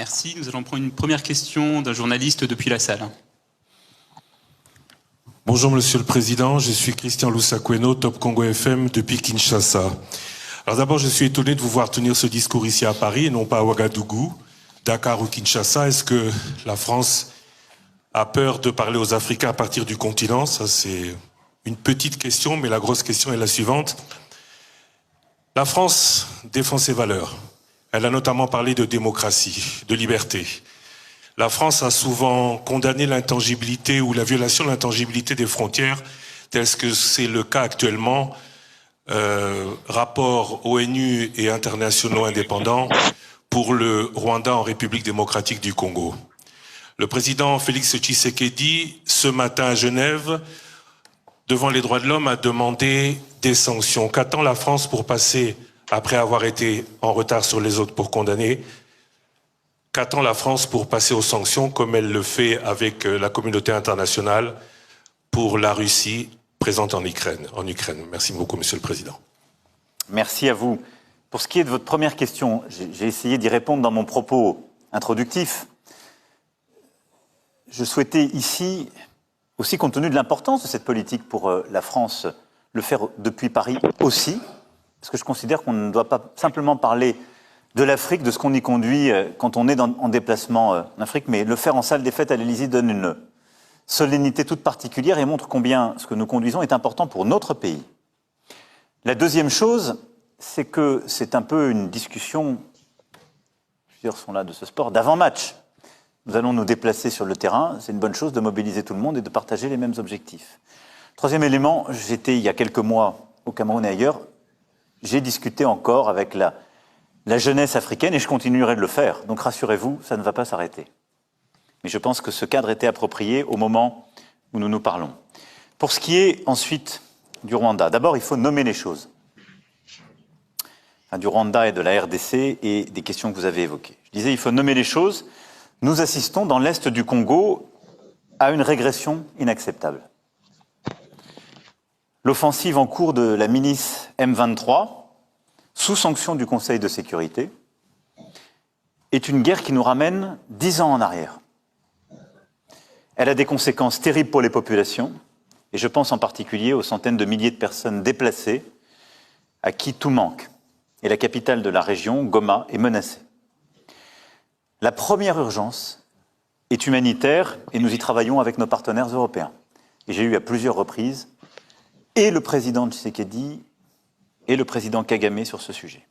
Merci. Nous allons prendre une première question d'un journaliste depuis la salle. Bonjour Monsieur le Président, je suis Christian Loussakweno, Top Congo FM depuis Kinshasa. Alors d'abord, je suis étonné de vous voir tenir ce discours ici à Paris et non pas à Ouagadougou, Dakar ou Kinshasa. Est-ce que la France a peur de parler aux Africains à partir du continent? Ça, c'est une petite question, mais la grosse question est la suivante. La France défend ses valeurs. Elle a notamment parlé de démocratie, de liberté. La France a souvent condamné l'intangibilité ou la violation de l'intangibilité des frontières, tel que c'est le cas actuellement. Rapports ONU et internationaux indépendants pour le Rwanda en République démocratique du Congo. Le président Félix Tshisekedi, ce matin à Genève, devant les droits de l'homme, a demandé des sanctions. Qu'attend la France pour passer, après avoir été en retard sur les autres pour condamner, qu'attend la France pour passer aux sanctions comme elle le fait avec la communauté internationale pour la Russie présente en Ukraine. Merci beaucoup, Monsieur le Président. Merci à vous. Pour ce qui est de votre première question, j'ai essayé d'y répondre dans mon propos introductif. Je souhaitais ici, aussi compte tenu de l'importance de cette politique pour la France, le faire depuis Paris aussi, parce que je considère qu'on ne doit pas simplement parler de l'Afrique, de ce qu'on y conduit quand on est en déplacement en Afrique, mais le faire en salle des fêtes à l'Élysée donne une solennité toute particulière et montre combien ce que nous conduisons est important pour notre pays. La deuxième chose, c'est que c'est un peu une discussion, plusieurs sont là de ce sport, d'avant-match. Nous allons nous déplacer sur le terrain, c'est une bonne chose de mobiliser tout le monde et de partager les mêmes objectifs. Troisième élément, j'étais il y a quelques mois au Cameroun et ailleurs, j'ai discuté encore avec la jeunesse africaine et je continuerai de le faire. Donc rassurez-vous, ça ne va pas s'arrêter. Mais je pense que ce cadre était approprié au moment où nous nous parlons. Pour ce qui est ensuite du Rwanda, d'abord il faut nommer les choses. Enfin, du Rwanda et de la RDC et des questions que vous avez évoquées. Je disais il faut nommer les choses. Nous assistons dans l'est du Congo à une régression inacceptable. L'offensive en cours de la milice M23, sous sanction du Conseil de sécurité, est une guerre qui nous ramène 10 ans en arrière. Elle a des conséquences terribles pour les populations, et je pense en particulier aux centaines de milliers de personnes déplacées à qui tout manque. Et la capitale de la région, Goma, est menacée. La première urgence est humanitaire, et nous y travaillons avec nos partenaires européens. Et j'ai eu à plusieurs reprises et le président Tshisekedi et le président Kagame sur ce sujet.